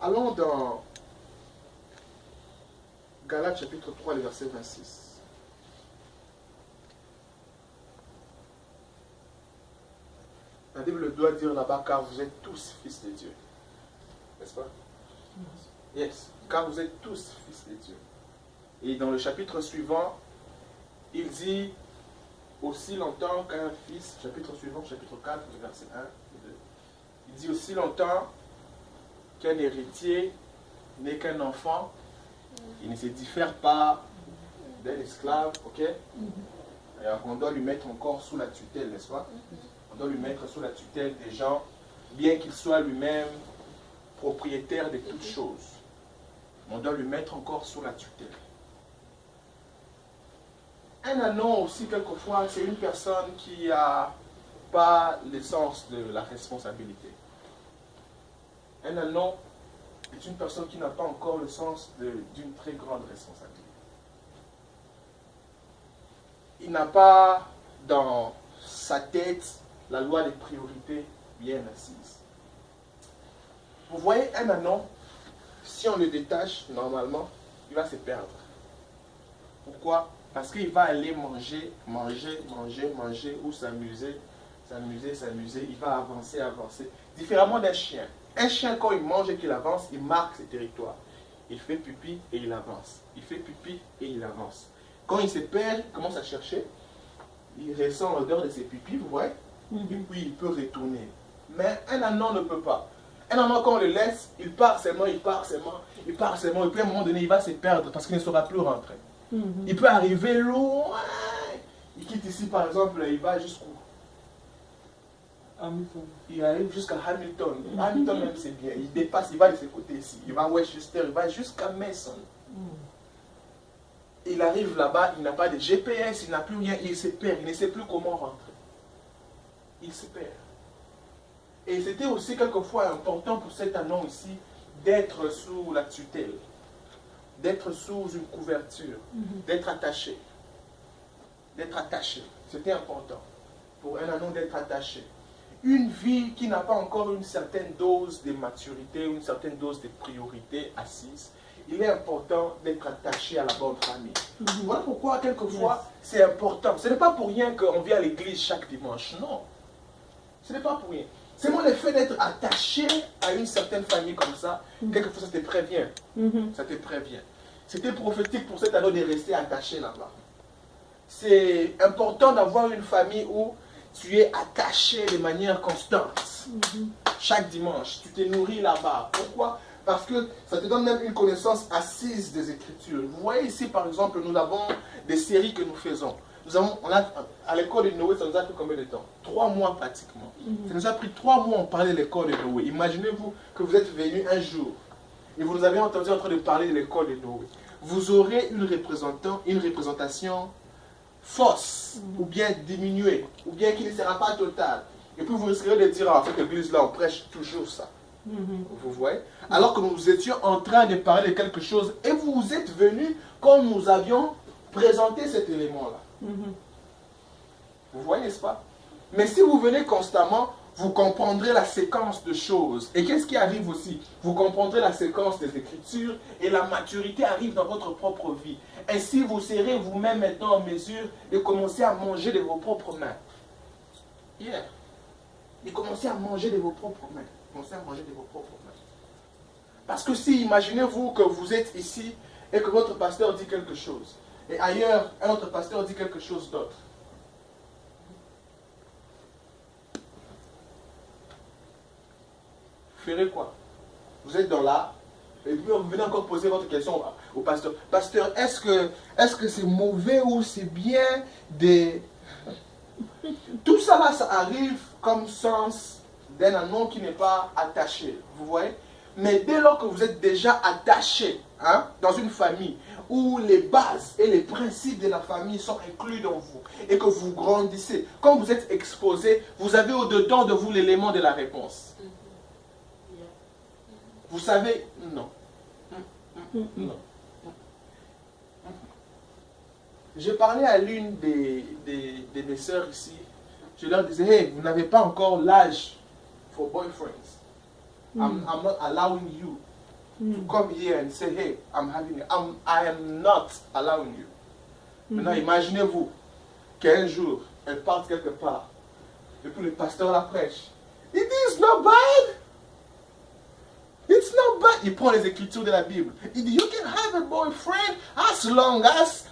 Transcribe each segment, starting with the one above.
Allons dans Galates chapitre 3, le verset 26. La Bible doit dire là-bas, car vous êtes tous fils de Dieu. N'est-ce pas? Yes. Car vous êtes tous fils de Dieu. Et dans le chapitre suivant, il dit aussi longtemps qu'un fils, chapitre suivant, chapitre 4, verset 1 et 2. Il dit aussi longtemps qu'un héritier n'est qu'un enfant, il ne se diffère pas d'un esclave, ok? Et on doit lui mettre encore sous la tutelle, n'est-ce pas? On doit lui mettre sous la tutelle des gens, bien qu'il soit lui-même propriétaire de toutes choses. On doit lui mettre encore sous la tutelle. Un anon aussi, quelquefois, c'est une personne qui n'a pas le sens de la responsabilité. Un anon est une personne qui n'a pas encore le sens d'une très grande responsabilité. Il n'a pas dans sa tête la loi des priorités bien assise. Vous voyez, un anon, si on le détache, normalement, il va se perdre. Pourquoi? Parce qu'il va aller manger, ou s'amuser. Il va avancer. Différemment d'un chien. Un chien, quand il mange et qu'il avance, il marque ses territoires. Il fait pipi et il avance. Quand il se perd, il commence à chercher. Il ressent l'odeur de ses pipis, vous voyez? Et puis il peut retourner. Mais un anon ne peut pas. Un anon, quand on le laisse, il part seulement. Et puis à un moment donné, il va se perdre parce qu'il ne saura plus rentrer. Il peut arriver loin. Il quitte ici, par exemple, il va jusqu'où? Hamilton. Il arrive jusqu'à Hamilton. Hamilton même c'est bien. Il dépasse, il va de ce côté ici. Il va à Westchester, il va jusqu'à Mason. Il arrive là-bas, il n'a pas de GPS, il n'a plus rien, il se perd, il ne sait plus comment rentrer. Il se perd. Et c'était aussi quelquefois important pour cet anon ici d'être sous la tutelle, d'être sous une couverture, d'être attaché. D'être attaché. C'était important pour un anon d'être attaché. Une vie qui n'a pas encore une certaine dose de maturité, une certaine dose de priorité assise, il est important d'être attaché à la bonne famille. Voilà pourquoi, quelquefois, c'est important. Ce n'est pas pour rien qu'on vient à l'église chaque dimanche. Non. Ce n'est pas pour rien. C'est moi le fait d'être attaché à une certaine famille comme ça, quelquefois ça te prévient. Ça te prévient. C'était prophétique pour cet anneau de rester attaché là-bas. C'est important d'avoir une famille où tu es attaché de manière constante. Chaque dimanche, tu te nourris là-bas. Pourquoi? Parce que ça te donne même une connaissance assise des Écritures. Vous voyez ici, par exemple, nous avons des séries que nous faisons. À l'école de Noé, ça nous a pris combien de temps? 3 mois pratiquement. Ça nous a pris 3 mois à parler de l'école de Noé. Imaginez-vous que vous êtes venu un jour et vous nous avez entendu en train de parler de l'école de Noé. Vous aurez une représentation fausse, ou bien diminuée, ou bien qui ne sera pas totale. Et puis vous risquerez de dire, cette église-là, on prêche toujours ça. Vous voyez? Alors que nous étions en train de parler de quelque chose et vous êtes venus quand nous avions présenté cet élément-là. Vous voyez, n'est-ce pas? Mais si vous venez constamment, vous comprendrez la séquence de choses. Et qu'est-ce qui arrive aussi? Vous comprendrez la séquence des Écritures et la maturité arrive dans votre propre vie. Ainsi, vous serez vous-même maintenant en mesure de commencer à manger de vos propres mains. De commencer à manger de vos propres mains. Parce que si, imaginez-vous que vous êtes ici et que votre pasteur dit quelque chose, et ailleurs, un autre pasteur dit quelque chose d'autre. Vous ferez quoi? Vous êtes dans là, et puis vous venez encore poser votre question au pasteur. Pasteur, est-ce que c'est mauvais ou c'est bien de... Tout ça là, ça arrive comme sens d'un anon qui n'est pas attaché, vous voyez? Mais dès lors que vous êtes déjà attaché dans une famille où les bases et les principes de la famille sont inclus dans vous et que vous grandissez, quand vous êtes exposé, vous avez au-dedans de vous l'élément de la réponse. Vous savez, non. Non. J'ai parlé à l'une de mes sœurs ici. Je leur disais, hey, vous n'avez pas encore l'âge for boyfriends. I'm not allowing you to come here and say, hey, I am not allowing you. Maintenant, imaginez-vous qu'un jour, elle parte quelque part, et puis le pasteur la prêche. Il dit, it's not bad. It's not bad. Il prend les écritures de la Bible. Il dit, you can have a boyfriend as long as.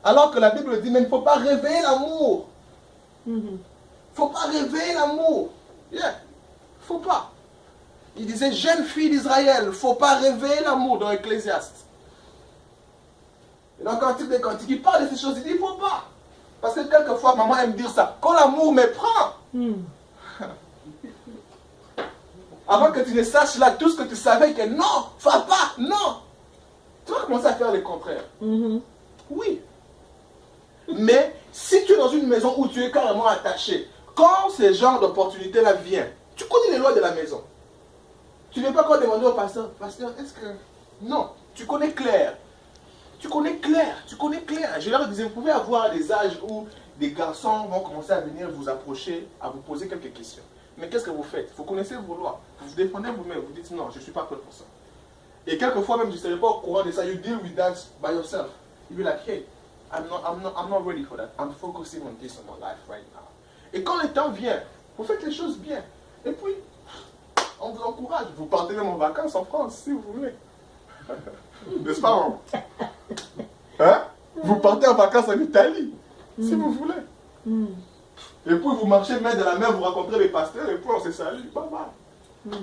Alors que la Bible dit, mais il ne faut pas rêver l'amour. Il ne faut pas rêver l'amour. Yeah. Faut pas. Il disait, jeune fille d'Israël, il ne faut pas rêver l'amour dans Ecclésiaste. Et dans Cantique des Cantiques, il parle de ces choses, il dit, il ne faut pas. Parce que quelquefois, maman aime dire ça. Quand l'amour me prend, avant que tu ne saches là tout ce que tu savais que non, va pas, non. Tu vas commencer à faire le contraire. Oui. Mais si tu es dans une maison où tu es carrément attaché, quand ce genre d'opportunité-là vient, tu connais les lois de la maison. Tu ne viens pas encore demander au pasteur, pasteur, est-ce que... Non, tu connais clair. Tu connais clair. Je leur disais, vous pouvez avoir des âges où des garçons vont commencer à venir vous approcher, à vous poser quelques questions. Mais qu'est-ce que vous faites? Vous connaissez vos lois. Vous vous défendez vous-même. Vous dites, non, je ne suis pas prêt pour ça. Et quelquefois même, je ne serais pas au courant de ça. You deal with that by yourself. You be like, hey, I'm not ready for that. I'm focusing on this in my life right now. Et quand le temps vient, vous faites les choses bien. Et puis, on vous encourage. Vous partez même en vacances en France, si vous voulez. N'est-ce pas, maman? Hein? Vous partez en vacances en Italie, si vous voulez. Et puis vous marchez main de la main, vous rencontrez les pasteurs, et puis on se salue. Bye bye.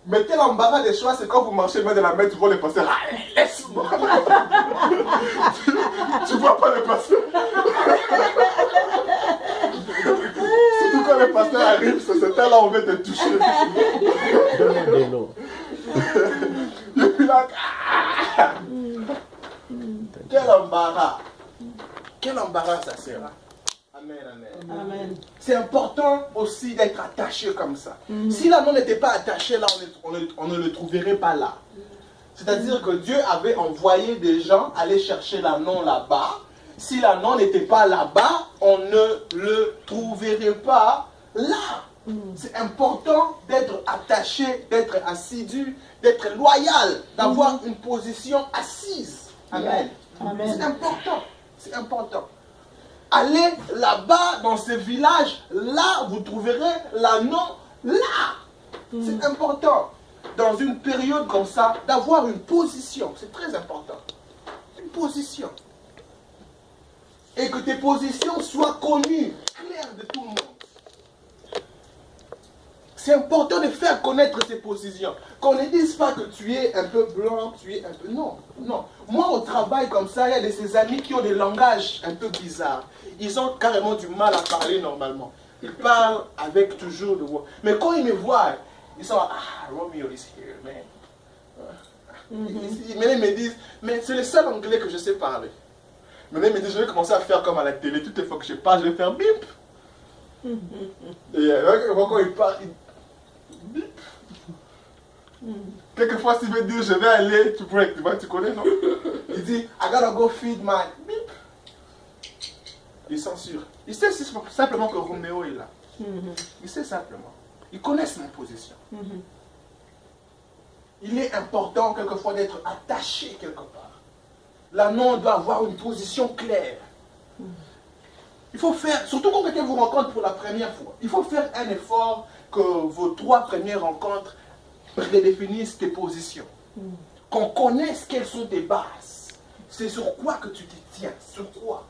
Mais quel embarras des choix, c'est quand vous marchez main de la main, tu vois les pasteurs. Ah, laisse-moi. Tu vois pas les pasteurs. Surtout quand les pasteurs arrivent, c'est là on veut te toucher. Et puis là, quel embarras. Quel embarras ça sera. Amen, amen. Amen. C'est important aussi d'être attaché comme ça. Si l'anneau n'était pas attaché là, on ne le trouverait pas là. C'est-à-dire que Dieu avait envoyé des gens aller chercher l'anneau là-bas. Si l'anneau n'était pas là-bas, on ne le trouverait pas là. C'est important d'être attaché, d'être assidu, d'être loyal, d'avoir une position assise. Amen. Amen. C'est important. C'est important. Allez là-bas, dans ce village, là, vous trouverez l'anneau là. C'est important, dans une période comme ça, d'avoir une position. C'est très important. Une position. Et que tes positions soient connues, claires de tout le monde. C'est important de faire connaître ces positions. Qu'on ne dise pas que tu es un peu blanc, tu es un peu... Non, non. Moi, au travail comme ça, il y a de ces amis qui ont des langages un peu bizarres. Ils ont carrément du mal à parler normalement. Ils parlent avec toujours de voix. Mais quand ils me voient, ils sont là, ah, Romeo is here, man. Ils me disent, mais c'est le seul anglais que je sais parler. Mais ils me disent, je vais commencer à faire comme à la télé. Toutes les fois que je parle, je vais faire bip. Et quand ils parlent, bip. Quelquefois, s'il veut dire je vais aller to break, tu vois, tu connais, non? Il dit I gotta go feed my bip. Il censure. Il sait simplement que Roméo est là. Il sait simplement. Ils connaissent mon position. Il est important quelquefois d'être attaché quelque part. L'anneau doit avoir une position claire. Il faut faire, surtout quand quelqu'un vous rencontre pour la première fois, il faut faire un effort que vos 3 premières rencontres prédéfinissent tes positions. Qu'on connaisse quelles sont tes bases. C'est sur quoi que tu te tiens. Sur quoi.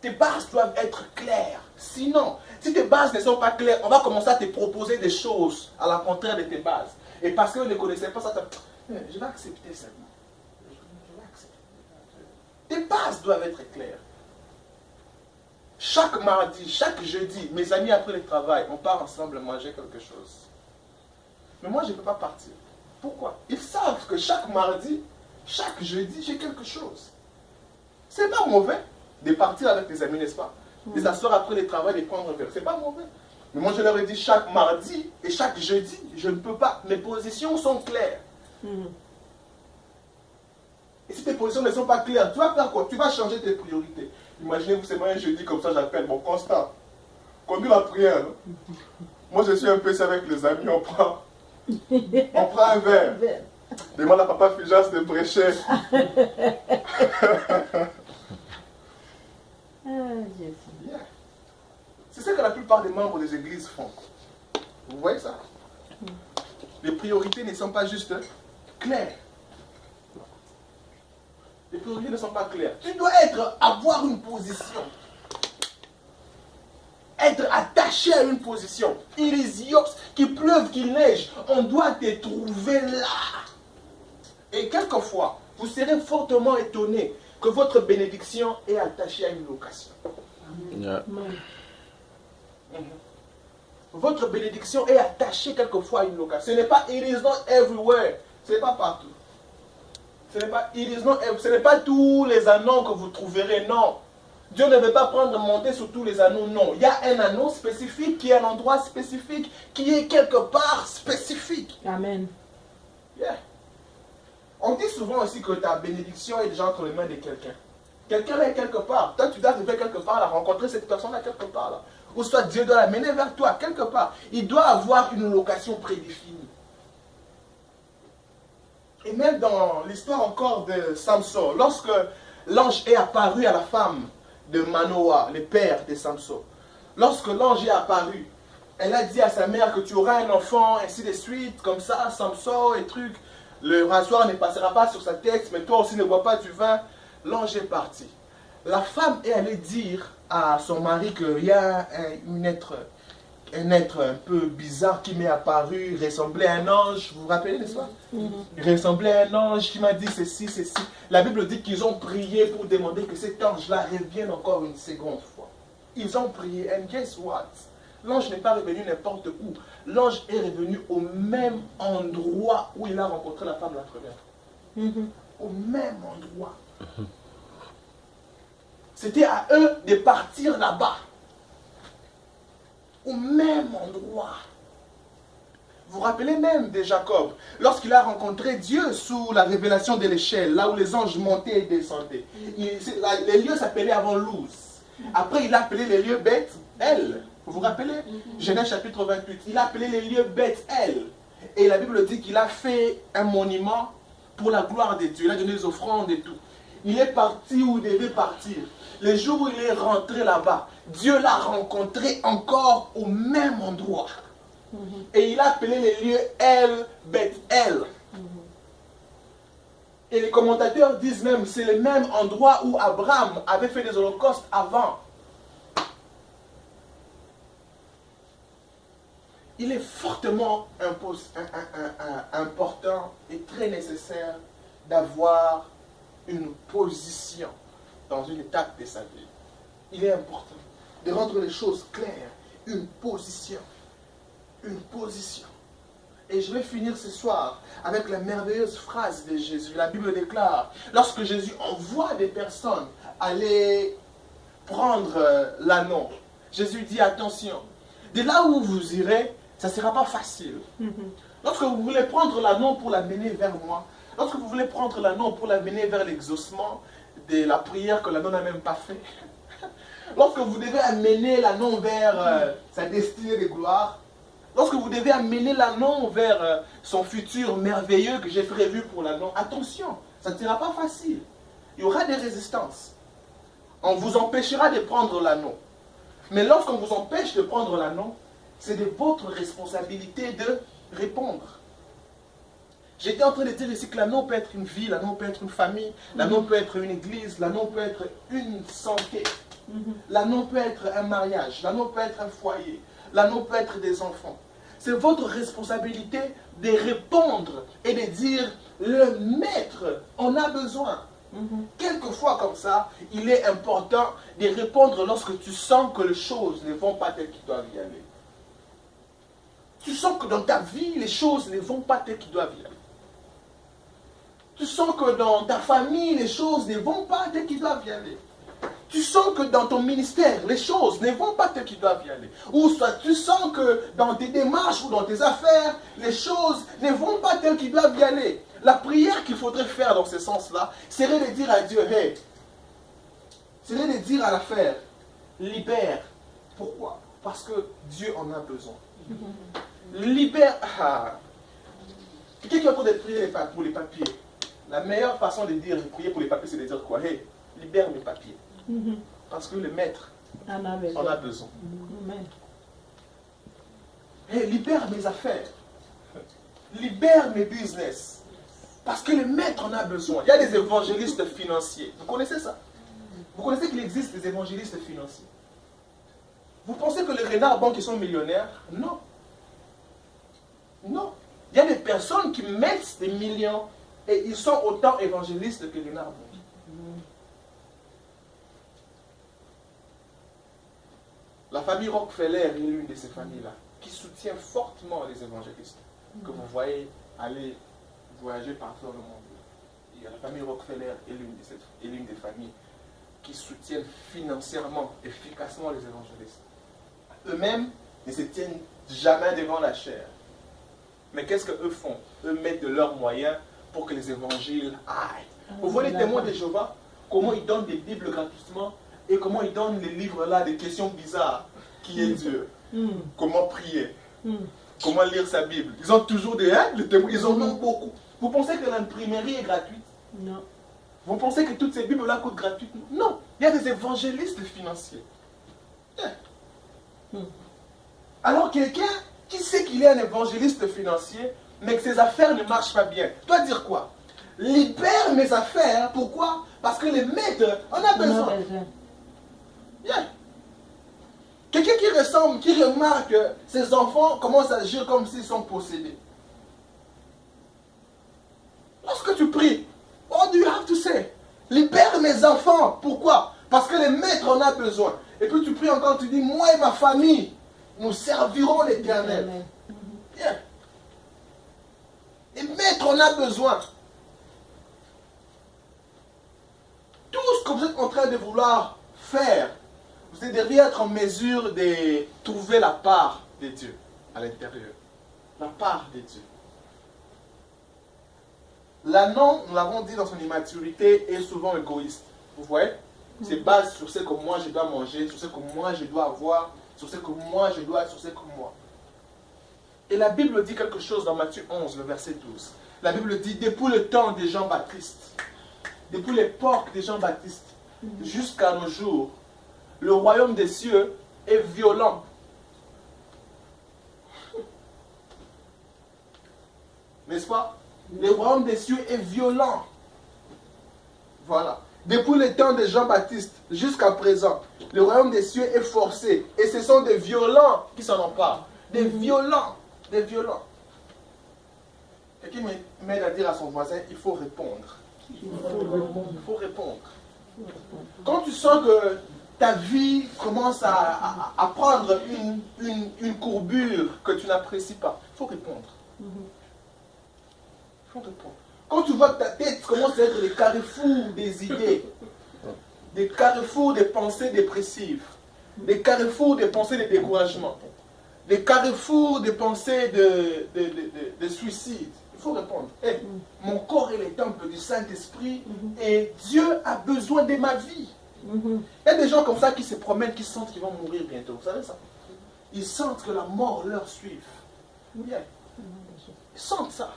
Tes bases doivent être claires. Sinon, si tes bases ne sont pas claires, on va commencer à te proposer des choses à la contraire de tes bases. Et parce que vous ne connaissez pas ça, je vais accepter ça. Je vais accepter. Tes bases doivent être claires. Chaque mardi, chaque jeudi, mes amis après le travail, on part ensemble manger quelque chose. Mais moi, je ne peux pas partir. Pourquoi? Ils savent que chaque mardi, chaque jeudi, j'ai quelque chose. C'est pas mauvais de partir avec tes amis, n'est-ce pas? De s'asseoir après le travail, de prendre un verre. C'est pas mauvais. Mais moi, je leur ai dit chaque mardi et chaque jeudi, je ne peux pas. Mes positions sont claires. Et si tes positions ne sont pas claires, tu vas faire quoi? Tu vas changer tes priorités. Imaginez-vous, c'est moi un jeudi comme ça, j'appelle mon constant. Conduis la prière. Moi, je suis un peu ça avec les amis, on prend On prend un verre. Demande à papa Fijas de prêcher. Yeah. C'est ce que la plupart des membres des églises font. Vous voyez ça? Les priorités ne sont pas juste claires. Les priorités ne sont pas claires. Tu dois avoir une position. Être attaché à une position. Qu'il pleuve, qu'il neige, on doit te trouver là. Et quelquefois, vous serez fortement étonné que votre bénédiction est attachée à une location. Yeah. Votre bénédiction est attachée quelquefois à une location. Ce n'est pas it is not everywhere. Ce n'est pas partout. Ce n'est pas tous les anneaux que vous trouverez, non. Dieu ne veut pas monter sur tous les anneaux, non. Il y a un anneau spécifique qui est un endroit spécifique, qui est quelque part spécifique. Amen. Yeah. On dit souvent aussi que ta bénédiction est déjà entre les mains de quelqu'un. Quelqu'un est quelque part. Toi, tu dois arriver quelque part, là, rencontrer cette personne-là quelque part. Là. Ou soit Dieu doit l'amener vers toi, quelque part. Il doit avoir une location prédéfinie. Et même dans l'histoire encore de Samson, lorsque l'ange est apparu à la femme de Manoah, le père de Samson, lorsque l'ange est apparu, elle a dit à sa mère que tu auras un enfant, ainsi de suite, comme ça, Samson et trucs. Le rasoir ne passera pas sur sa tête, mais toi aussi ne bois pas du vin. L'ange est parti. La femme est allée dire à son mari qu'il y a un être un peu bizarre qui m'est apparu, il ressemblait à un ange, vous vous rappelez, n'est-ce pas? Il ressemblait à un ange qui m'a dit ceci, ceci. La Bible dit qu'ils ont prié pour demander que cet ange-là revienne encore une seconde fois. Ils ont prié, and guess what? L'ange n'est pas revenu n'importe où. L'ange est revenu au même endroit où il a rencontré la femme la première fois. Au même endroit. C'était à eux de partir là-bas. Au même endroit. Vous vous rappelez même de Jacob, lorsqu'il a rencontré Dieu sous la révélation de l'échelle, là où les anges montaient et descendaient. Les lieux s'appelaient avant Luz. Après, il a appelé les lieux Beth-El. Vous vous rappelez? Genèse chapitre 28. Il a appelé les lieux Beth-El. Et la Bible dit qu'il a fait un monument pour la gloire de Dieu. Il a donné des offrandes et tout. Il est parti où il devait partir. Le jour où il est rentré là-bas, Dieu l'a rencontré encore au même endroit. Et il a appelé les lieux El Beth-El. Et les commentateurs disent même que c'est le même endroit où Abraham avait fait des holocaustes avant. Il est fortement important et très nécessaire d'avoir une position dans une étape de sa vie. Il est important de rendre les choses claires. Une position. Une position. Et je vais finir ce soir avec la merveilleuse phrase de Jésus. La Bible déclare, lorsque Jésus envoie des personnes aller prendre l'anneau, Jésus dit attention, de là où vous irez, ça ne sera pas facile. Lorsque vous voulez prendre l'anneau pour l'amener vers moi, lorsque vous voulez prendre l'anneau pour l'amener vers l'exaucement de la prière que l'anneau n'a même pas fait, lorsque vous devez amener l'anneau vers sa destinée de gloire, lorsque vous devez amener l'anneau vers son futur merveilleux que j'ai prévu pour l'anneau, attention, ça ne sera pas facile. Il y aura des résistances. On vous empêchera de prendre l'anneau. Mais lorsqu'on vous empêche de prendre l'anneau, c'est de votre responsabilité de répondre. J'étais en train de dire ici que l'anneau peut être une vie, l'anneau peut être une famille, l'anneau peut être une église, l'anneau peut être une santé, l'anneau peut être un mariage, l'anneau peut être un foyer, l'anneau peut être des enfants. C'est votre responsabilité de répondre et de dire, le maître en a besoin. Quelquefois comme ça, il est important de répondre lorsque tu sens que les choses ne vont pas telles qu'ils doivent y aller. Tu sens que dans ta vie, les choses ne vont pas telles qu'ils doivent y aller. Tu sens que dans ta famille, les choses ne vont pas telles qu'ils doivent y aller. Tu sens que dans ton ministère, les choses ne vont pas telles qu'ils doivent y aller. Ou soit tu sens que dans tes démarches ou dans tes affaires, les choses ne vont pas telles qu'ils doivent y aller. La prière qu'il faudrait faire dans ce sens-là, serait de dire à Dieu, hey, serait de dire à l'affaire, libère. Pourquoi? Parce que Dieu en a besoin. Libère. de prier pour les papiers, la meilleure façon de dire prier pour les papiers, c'est de dire quoi? Hey, libère mes papiers. Parce que le maître en a besoin. Hey, libère mes affaires. Libère mes business. Parce que le maître en a besoin. Il y a des évangélistes financiers. Vous connaissez ça? Vous connaissez qu'il existe des évangélistes financiers? Vous pensez que les renards blancs qui sont millionnaires? Non. Non. Il y a des personnes qui mettent des millions et ils sont autant évangélistes que les renards blancs. La famille Rockefeller est l'une de ces familles-là qui soutient fortement les évangélistes que vous voyez aller voyager partout dans le monde. Et la famille Rockefeller est l'une des familles qui soutiennent financièrement, efficacement les évangélistes. Eux-mêmes ne se tiennent jamais devant la chair. Mais qu'est-ce qu'eux font? Eux mettent de leurs moyens pour que les évangiles aillent. Vous voyez les témoins de Jéhovah, comment ils donnent des Bibles gratuitement et comment ils donnent les livres-là, des questions bizarres. Qui est Dieu? Comment prier? Comment lire sa Bible? Ils ont toujours des témoins, ils en ont beaucoup. Vous pensez que l'imprimerie est gratuite? Non. Vous pensez que toutes ces Bibles-là coûtent gratuitement? Non. Il y a des évangélistes financiers. Alors quelqu'un qui sait qu'il est un évangéliste financier, mais que ses affaires ne marchent pas bien, doit dire quoi? Libère mes affaires. Pourquoi? Parce que les maîtres en a besoin. Bien. Quelqu'un qui remarque que ses enfants commencent à agir comme s'ils sont possédés. Lorsque tu pries, what do you have to say? Libère mes enfants. Pourquoi? Parce que les maîtres en ont besoin. Et puis tu pries encore, tu dis, moi et ma famille, nous servirons l'Éternel. Bien. Les maîtres en ont besoin. Tout ce que vous êtes en train de vouloir faire, vous devriez être en mesure de trouver la part de Dieu à l'intérieur. La part de Dieu. L'ânon, nous l'avons dit dans son immaturité, est souvent égoïste. Vous voyez? C'est basé sur ce que moi je dois manger, sur ce que moi je dois avoir, sur ce que moi je dois, sur ce que moi. Et la Bible dit quelque chose dans Matthieu 11, le verset 12. La Bible dit, depuis le temps de Jean-Baptiste, depuis l'époque de Jean-Baptiste, jusqu'à nos jours, le royaume des cieux est violent. N'est-ce pas? Le royaume des cieux est violent. Voilà. Depuis le temps de Jean-Baptiste jusqu'à présent, le royaume des cieux est forcé. Et ce sont des violents qui s'en emparent. Des violents. Des violents. Quelqu'un m'aide à dire à son voisin, il faut répondre. Il faut répondre. Quand tu sens que ta vie commence à prendre une courbure que tu n'apprécies pas, il faut répondre. Il faut répondre. Quand tu vois que ta tête commence à être des carrefours des idées, des carrefours des pensées dépressives, des carrefours des pensées de découragement, des carrefours des pensées de suicide, il faut répondre. Hey, mon corps est le temple du Saint-Esprit et Dieu a besoin de ma vie. Il y a des gens comme ça qui se promènent, qui sentent qu'ils vont mourir bientôt. Vous savez ça? Ils sentent que la mort leur suive. Bien. Ils sentent ça.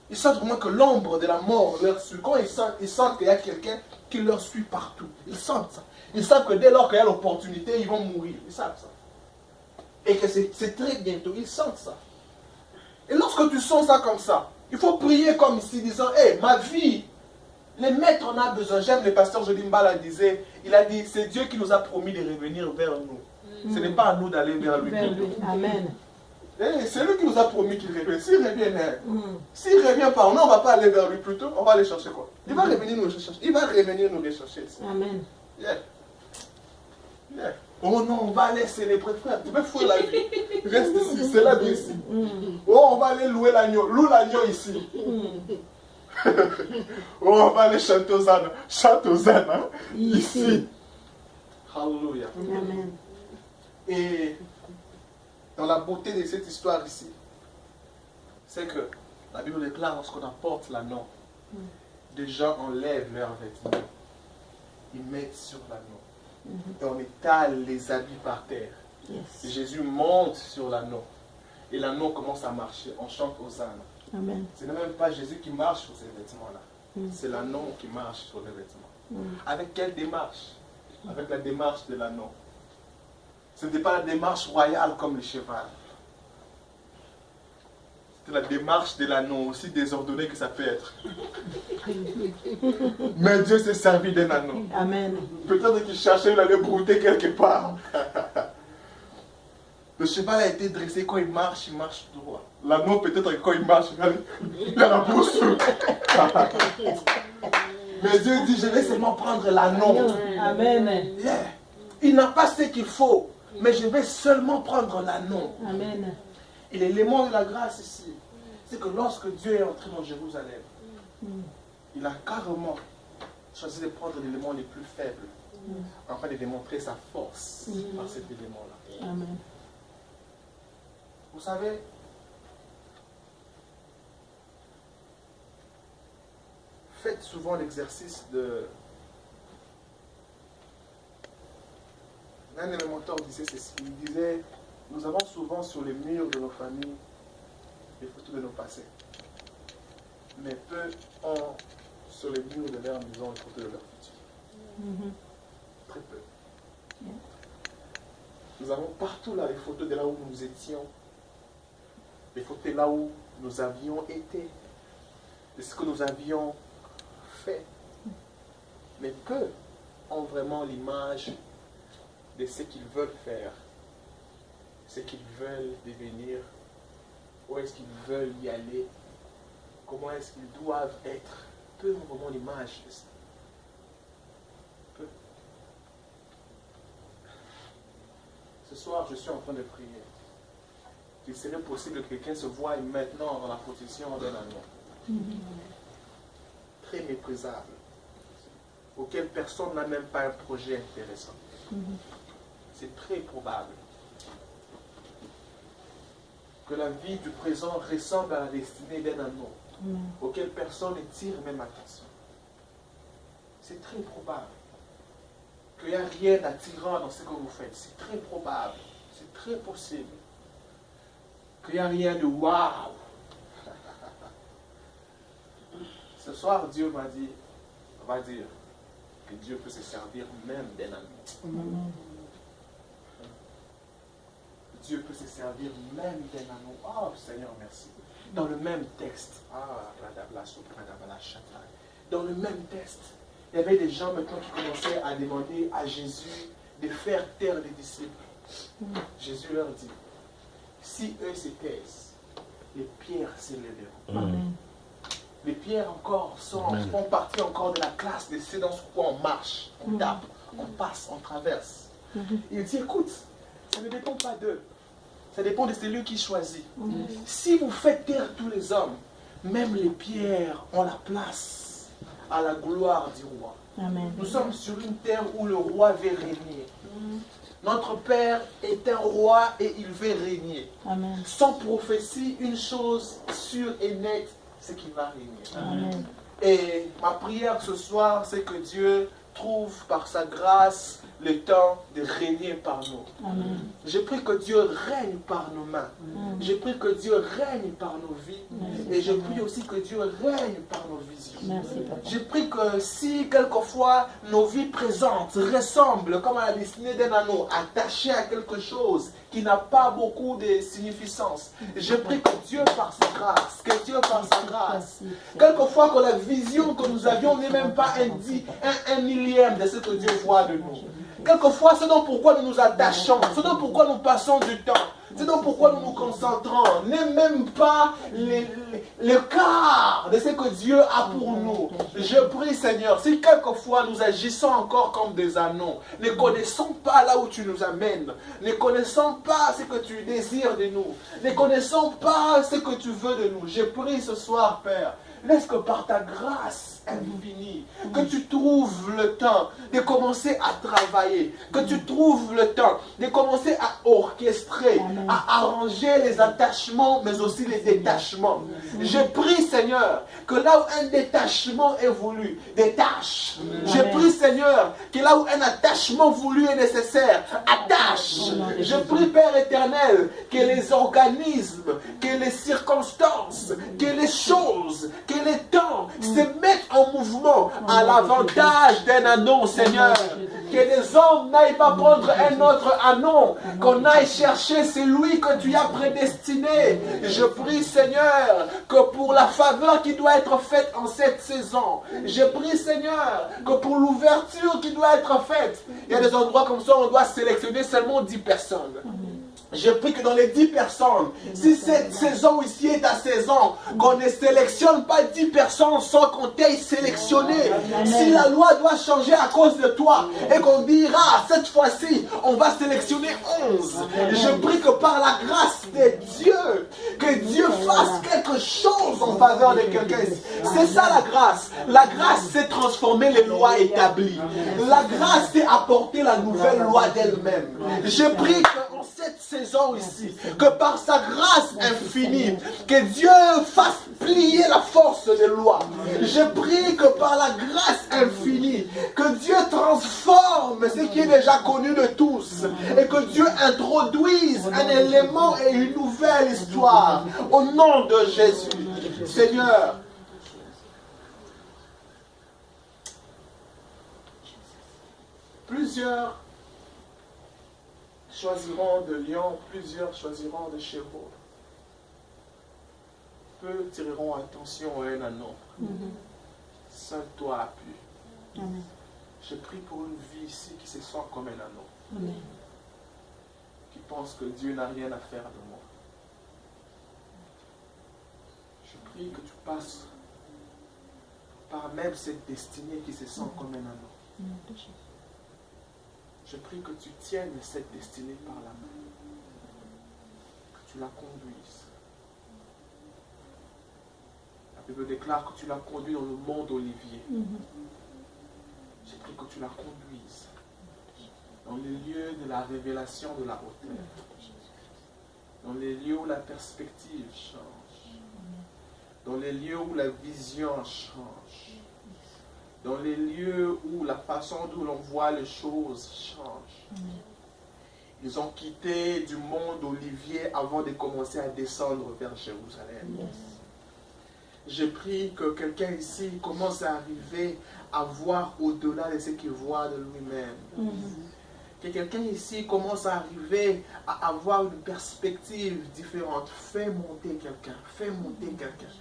Ils sentent vraiment que l'ombre de la mort leur suit. Quand ils sentent qu'il y a quelqu'un qui leur suit partout. Ils sentent ça. Ils savent que dès lors qu'il y a l'opportunité, ils vont mourir. Ils savent ça. Et que c'est très bientôt. Ils sentent ça. Et lorsque tu sens ça comme ça, il faut prier comme ici, disant, hey, ma vie, les maîtres en ont besoin. J'aime le pasteur Jody Mbala disait, il a dit, c'est Dieu qui nous a promis de revenir vers nous. Ce n'est pas à nous d'aller vers lui. Amen. C'est lui qui nous a promis qu'il revient. S'il revient, s'il ne revient pas, on ne va pas aller vers lui plutôt, on va aller chercher quoi? Il va revenir nous rechercher. Il va revenir nous rechercher. Amen. Yeah. Yeah. Oh non, on va aller célébrer, frère. Tu peux fouiller la vie. Reste ici, c'est la vie ici. Oh, on va aller louer l'agneau. Loue l'agneau ici. Oh, on va aller chanter aux ânes. Chante aux ânes. Hein? Ici. Alléluia. Amen. Et dans la beauté de cette histoire ici, c'est que la Bible déclare lorsqu'on apporte l'anneau, des gens enlèvent leurs vêtements, ils mettent sur l'anneau, et on étale les habits par terre. Et Jésus monte sur l'anneau, et l'anneau commence à marcher, on chante aux ânes. Ce n'est même pas Jésus qui marche sur ces vêtements-là. C'est l'anneau qui marche sur les vêtements. Avec quelle démarche? Avec la démarche de l'anneau. Ce n'était pas la démarche royale comme le cheval. C'était la démarche de l'anneau, aussi désordonnée que ça peut être. Mais Dieu s'est servi d'un anneau. Amen. Peut-être qu'il cherchait, il allait brouter quelque part. Le cheval a été dressé, quand il marche droit. L'anneau, peut-être quand il marche, il a la bouche. Mais Dieu dit, je vais seulement prendre l'anneau. Amen. Yeah. Il n'a pas ce qu'il faut, mais je vais seulement prendre l'anneau. Amen. Et l'élément de la grâce ici, c'est que lorsque Dieu est entré dans Jérusalem, il a carrément choisi de prendre l'élément les plus faibles, afin de démontrer sa force par cet élément-là. Amen. Vous savez, faites souvent l'exercice de... L'un de mes mentors disait ceci, il disait, nous avons souvent sur les murs de nos familles des photos de nos passés. Mais peu ont sur les murs de leur maison les photos de leur futur. Très peu. Nous avons partout là les photos de là où nous étions, les photos là où nous avions été, de ce que nous avions fait. Mais peu ont vraiment l'image de ce qu'ils veulent faire, ce qu'ils veulent devenir, où est-ce qu'ils veulent y aller, comment est-ce qu'ils doivent être. Peu ont vraiment l'image de ça. Peu. Ce soir, je suis en train de prier. Il serait possible que quelqu'un se voie maintenant dans la position d'un anneau. Très méprisable. Auquel personne n'a même pas un projet intéressant. C'est très probable que la vie du présent ressemble à la destinée d'un anneau auquel personne ne tire même attention. C'est très probable qu'il n'y a rien d'attirant dans ce que vous faites. C'est très probable, c'est très possible qu'il n'y a rien de waouh. Ce soir, Dieu va dire que Dieu peut se servir même d'un anneau. Dieu peut se servir même d'un anneau. Oh Seigneur, merci. Dans le même texte, dans le même texte, il y avait des gens maintenant qui commençaient à demander à Jésus de faire taire les disciples. Jésus leur dit, si eux se taisent, les pierres s'élèveront. Les pierres encore font partie encore de la classe de ce dans quoi on marche, on tape, on passe, on traverse. Il dit, écoute, ça ne dépend pas d'eux. Ça dépend de celui qui choisit. Si vous faites taire tous les hommes, même les pierres ont la place à la gloire du roi. Amen. Nous sommes sur une terre où le roi veut régner. Notre Père est un roi et il veut régner. Amen. Sans prophétie, une chose sûre et nette, c'est qu'il va régner. Amen. Et ma prière ce soir, c'est que Dieu trouve par sa grâce le temps de régner par nous. Amen. Je prie que Dieu règne par nos mains. Je prie que Dieu règne par nos vies. Et je prie aussi que Dieu règne par nos visions. Merci, Papa. Je prie que si quelquefois nos vies présentes ressemblent comme à la destinée d'un anneau attaché à quelque chose qui n'a pas beaucoup de significance, je prie que Dieu par sa grâce, quelquefois que la vision que nous avions n'est même pas un millième de ce que Dieu voit de nous. Quelquefois, c'est donc pourquoi nous nous attachons, c'est donc pourquoi nous passons du temps, c'est donc pourquoi nous nous concentrons, n'est même pas le quart de ce que Dieu a pour nous. Je prie, Seigneur, si quelquefois nous agissons encore comme des anneaux, ne connaissons pas là où tu nous amènes, ne connaissons pas ce que tu désires de nous, ne connaissons pas ce que tu veux de nous, je prie ce soir, Père, laisse que par ta grâce infinie, que tu trouves le temps de commencer à travailler, que tu trouves le temps de commencer à orchestrer à arranger les attachements, mais aussi les détachements. Je prie, Seigneur, que là où un détachement est voulu, détache. Je prie, Seigneur, que là où un attachement voulu est nécessaire, attache. Je prie, Père éternel, que les organismes, que les circonstances, que les choses, que les temps se mettent en mouvement à l'avantage d'un anon, Seigneur. Que les hommes n'aillent pas prendre un autre anon, qu'on aille chercher celui que tu as prédestiné. Je prie, Seigneur, que pour la faveur qui doit être faite en cette saison, je prie, Seigneur, que pour l'ouverture qui doit être faite, il y a des endroits comme ça, on doit sélectionner seulement 10 personnes. Je prie que dans les 10 personnes, si cette saison ici est ta saison, qu'on ne sélectionne pas 10 personnes sans qu'on t'ait sélectionné. Si la loi doit changer à cause de toi et qu'on dira cette fois-ci, on va sélectionner 11. Je prie que par la grâce de Dieu, que Dieu fasse quelque chose en faveur de quelqu'un. C'est ça la grâce. La grâce, c'est transformer les lois établies. La grâce, c'est apporter la nouvelle loi d'elle-même. Je prie qu'en cette saison ici, que par sa grâce infinie, que Dieu fasse plier la force des lois. Je prie que par la grâce infinie, que Dieu transforme ce qui est déjà connu de tous et que Dieu introduise un élément et une nouvelle histoire au nom de Jésus. Seigneur, plusieurs choisiront de lions, plusieurs choisiront de chevaux. Peu tireront attention à un anon. Seul toi as pu. Je prie pour une vie ici qui se sent comme un anon. Qui pense que Dieu n'a rien à faire de moi. Je prie que tu passes par même cette destinée qui se sent comme un anon. Je prie que tu tiennes cette destinée par la main. Que tu la conduises. La Bible déclare que tu l'as conduit dans le monde Olivier. Je prie que tu la conduises dans les lieux de la révélation de la hauteur. Dans les lieux où la perspective change. Dans les lieux où la vision change. Dans les lieux où la façon dont l'on voit les choses change. Ils ont quitté du monde Olivier avant de commencer à descendre vers Jérusalem. Je prie que quelqu'un ici commence à arriver à voir au-delà de ce qu'il voit de lui-même. Que quelqu'un ici commence à arriver à avoir une perspective différente. Fais monter quelqu'un, fais monter quelqu'un.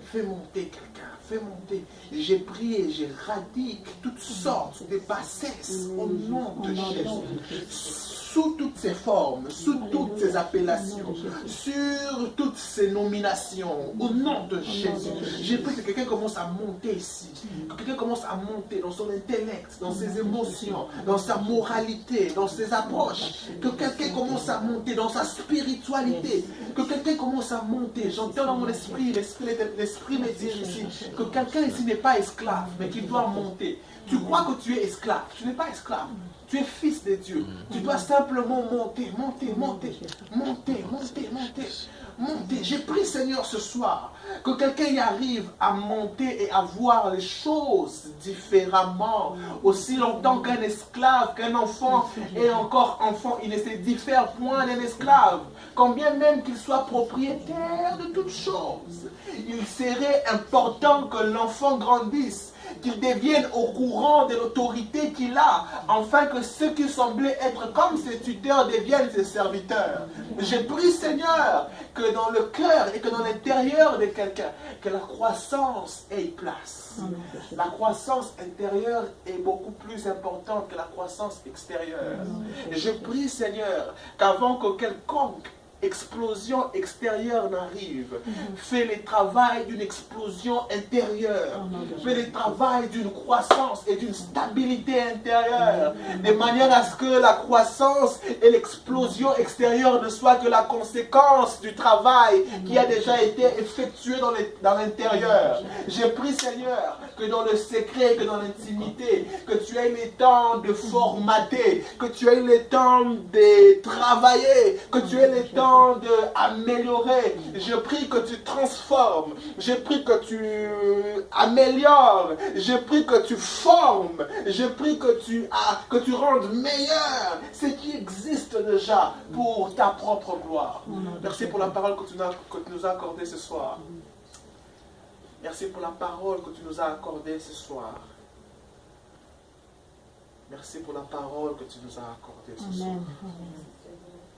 Fais monter quelqu'un, fais monter. J'ai prié et j'ai radique toutes sortes de bassesses au nom de Jésus. Sous toutes ses formes, sous toutes ses appellations, sur toutes ses nominations, au nom de Jésus. J'ai pris que quelqu'un commence à monter ici, que quelqu'un commence à monter dans son intellect, dans ses émotions, dans sa moralité, dans ses approches, que quelqu'un commence à monter dans sa spiritualité, que quelqu'un commence à monter. J'entends dans mon esprit, l'esprit me dire ici, que quelqu'un ici n'est pas esclave, mais qu'il doit monter. Tu crois que tu es esclave, tu n'es pas esclave. Tu es fils de Dieu. Tu dois simplement monter, monter, monter, monter, monter, monter, monter. J'ai prié, Seigneur, ce soir, que quelqu'un y arrive à monter et à voir les choses différemment. Aussi longtemps qu'un esclave, qu'un enfant est encore enfant, il ne se diffère point d'un esclave. Combien même qu'il soit propriétaire de toutes choses, il serait important que l'enfant grandisse, qu'il devienne au courant de l'autorité qu'il a, afin que ceux qui semblaient être comme ses tuteurs deviennent ses serviteurs. Je prie, Seigneur, que dans le cœur et que dans l'intérieur de quelqu'un, que la croissance ait place. La croissance intérieure est beaucoup plus importante que la croissance extérieure. Je prie, Seigneur, qu'avant que quelconque explosion extérieure n'arrive, fais le travail d'une explosion intérieure, fais le travail d'une croissance et d'une stabilité intérieure, de manière à ce que la croissance et l'explosion extérieure ne soient que la conséquence du travail qui a déjà été effectué dans l'intérieur. Je prie, Seigneur, que dans le secret, que dans l'intimité, que tu aies le temps de formater, que tu aies le temps de travailler, que tu aies le temps temps d'améliorer. Je prie que tu transformes. Je prie que tu améliores. Je prie que tu formes. Je prie que tu rendes meilleur ce qui existe déjà pour ta propre gloire. Merci pour la parole que tu nous as accordée ce soir. Merci pour la parole que tu nous as accordée ce soir. Merci pour la parole que tu nous as accordée ce soir.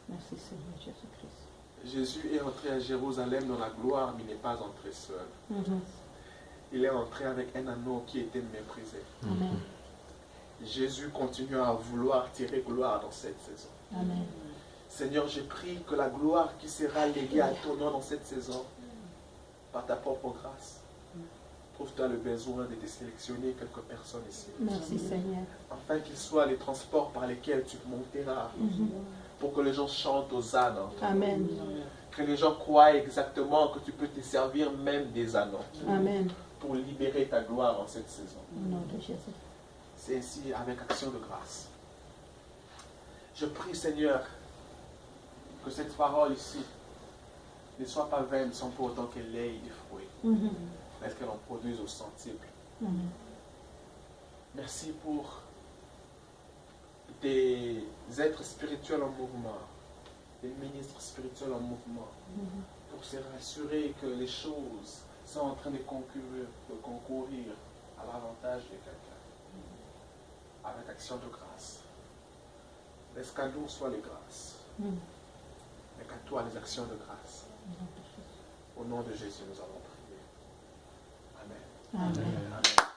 Merci Seigneur Jésus-Christ. Jésus est entré à Jérusalem dans la gloire, mais il n'est pas entré seul. Il est entré avec un anneau qui était méprisé. Amen. Jésus continue à vouloir tirer gloire dans cette saison. Amen. Seigneur, j'ai pris que la gloire qui sera léguée à ton nom dans cette saison, par ta propre grâce, trouve-toi le besoin de te sélectionner quelques personnes ici. Merci Seigneur. Afin qu'ils soient les transports par lesquels tu monteras, pour que les gens chantent aux ânes. Amen. Que les gens croient exactement que tu peux te servir même des ânes. Amen. Pour libérer ta gloire en cette saison. Au nom de Jésus. C'est ainsi avec action de grâce. Je prie Seigneur que cette parole ici ne soit pas vaine sans pour autant qu'elle ait des fruits, mais qu'elle en produise au centuple. Merci pour des êtres spirituels en mouvement, des ministres spirituels en mouvement, pour se rassurer que les choses sont en train de concourir à l'avantage de quelqu'un, avec action de grâce. Laisse qu'à nous soit les grâces, mais qu'à toi les actions de grâce. Au nom de Jésus, nous allons prier. Amen. Amen. Amen.